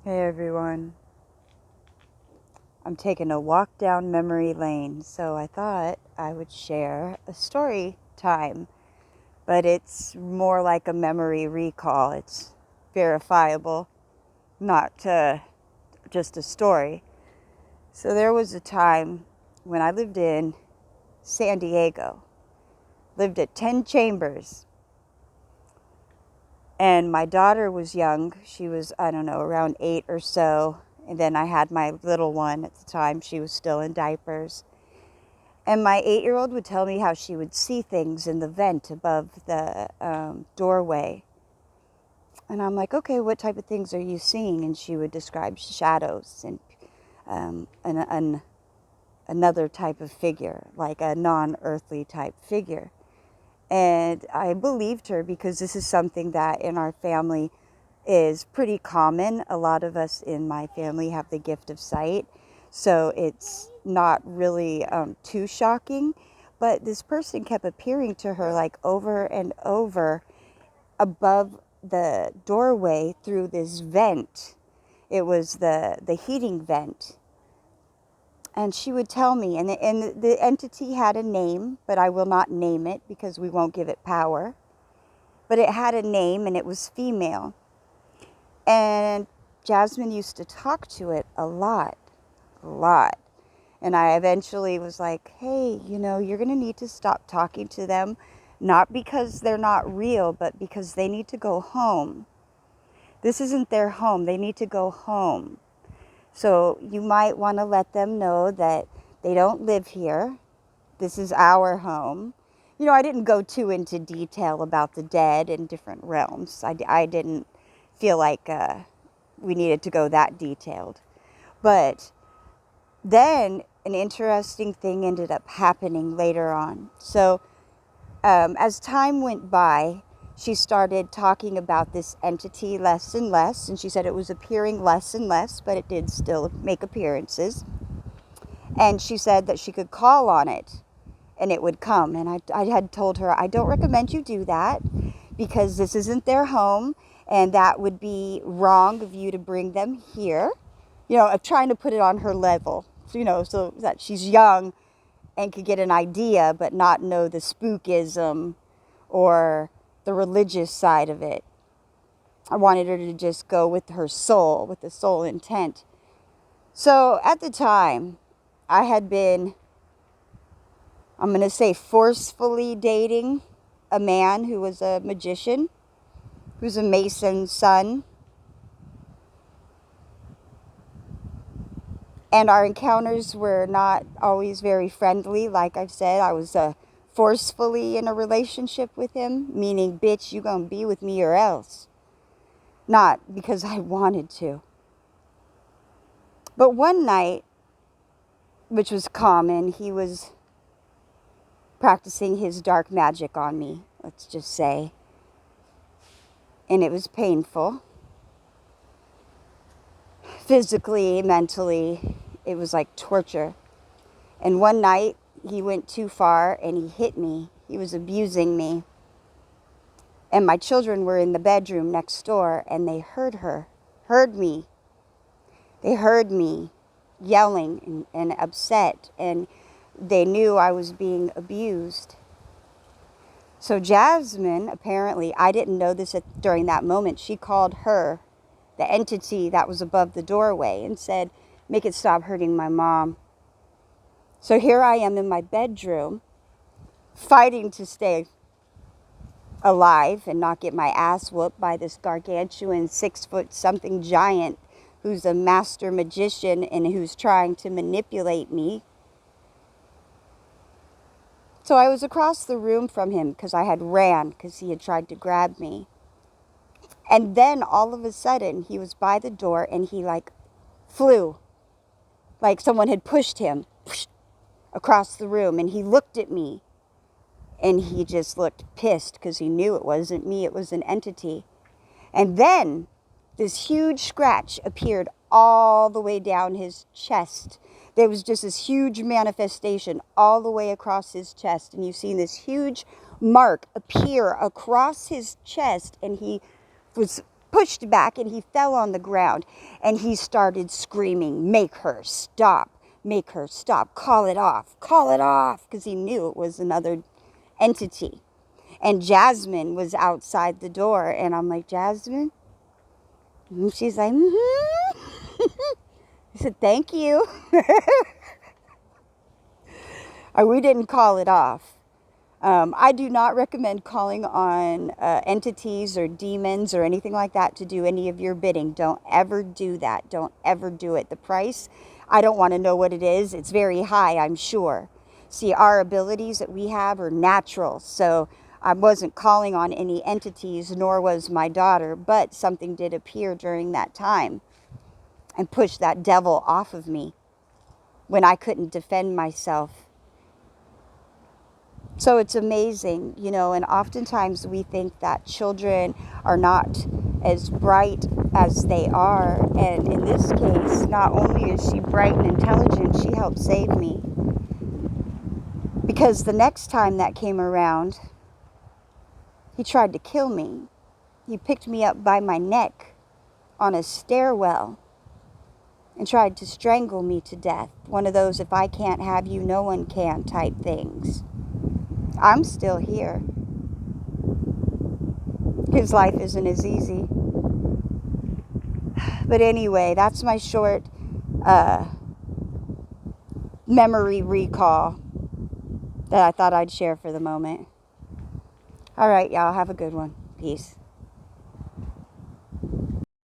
Hey everyone, I'm taking a walk down memory lane, so I thought I would share a story time, but it's more like a memory recall. It's verifiable, not just a story. So there was a time when I lived in San Diego, lived at 10 Chambers, and my daughter was young. She was, I don't know, around 8 or so. And then I had my little one at the time. She was still in diapers. And my 8-year-old would tell me how she would see things in the vent above the doorway. And I'm like, okay, what type of things are you seeing? And she would describe shadows and another type of figure, like a non-earthly type figure. And I believed her because this is something that in our family is pretty common. A lot of us in my family have the gift of sight, so it's not really too shocking. But this person kept appearing to her like over and over above the doorway through this vent. It was the heating vent. And she would tell me, and the entity had a name, but I will not name it because we won't give it power. But it had a name and it was female. And Jasmine used to talk to it a lot. And I eventually was like, hey, you're going to need to stop talking to them, not because they're not real, but because they need to go home. This isn't their home. They need to go home. So you might want to let them know that they don't live here. This is our home. I didn't go too into detail about the dead in different realms. I didn't feel like we needed to go that detailed. But then an interesting thing ended up happening later on. So as time went by, she started talking about this entity less and less. And she said it was appearing less and less, but it did still make appearances. And she said that she could call on it and it would come. And I had told her, I don't recommend you do that because this isn't their home. And that would be wrong of you to bring them here. Of trying to put it on her level, so that she's young and could get an idea, but not know the spookism or the religious side of it. I wanted her to just go with her soul, with the soul intent. So at the time, I had been, I'm going to say, forcefully dating a man who was a magician, who's a Mason's son. And our encounters were not always very friendly. Like I've said, I was forcefully in a relationship with him, meaning, bitch, you gonna be with me or else. Not because I wanted to. But one night, which was common, he was practicing his dark magic on me, let's just say. And it was painful. Physically, mentally, it was like torture. And one night, he went too far and he hit me. He was abusing me. And my children were in the bedroom next door and they heard me. They heard me yelling and upset, and they knew I was being abused. So Jasmine, apparently, I didn't know this during that moment, she called her, the entity that was above the doorway, and said, make it stop hurting my mom. So here I am in my bedroom, fighting to stay alive and not get my ass whooped by this gargantuan 6-foot-something giant who's a master magician and who's trying to manipulate me. So I was across the room from him because I had ran because he had tried to grab me. And then all of a sudden he was by the door and he flew. Like someone had pushed him across the room, and he looked at me. And he just looked pissed because he knew it wasn't me, it was an entity. And then this huge scratch appeared all the way down his chest. There was just this huge manifestation all the way across his chest. And you've seen this huge mark appear across his chest. And he was pushed back, and he fell on the ground, and he started screaming, "Make her stop, make her stop, call it off, because he knew it was another entity. And Jasmine was outside the door, and I'm like, "Jasmine?" And she's like, "Mm-hmm." I said, "Thank you." We didn't call it off. I do not recommend calling on entities or demons or anything like that to do any of your bidding. Don't ever do that. Don't ever do it. The price, I don't want to know what it is. It's very high, I'm sure. See, our abilities that we have are natural. So I wasn't calling on any entities, nor was my daughter. But something did appear during that time and push that devil off of me when I couldn't defend myself. So it's amazing, you know, and oftentimes we think that children are not as bright as they are. And in this case, not only is she bright and intelligent, she helped save me. Because the next time that came around, he tried to kill me. He picked me up by my neck on a stairwell and tried to strangle me to death. One of those, if I can't have you, no one can type things. I'm still here. His life isn't as easy. But anyway, that's my short memory recall that I thought I'd share for the moment. All right, y'all, have a good one. Peace.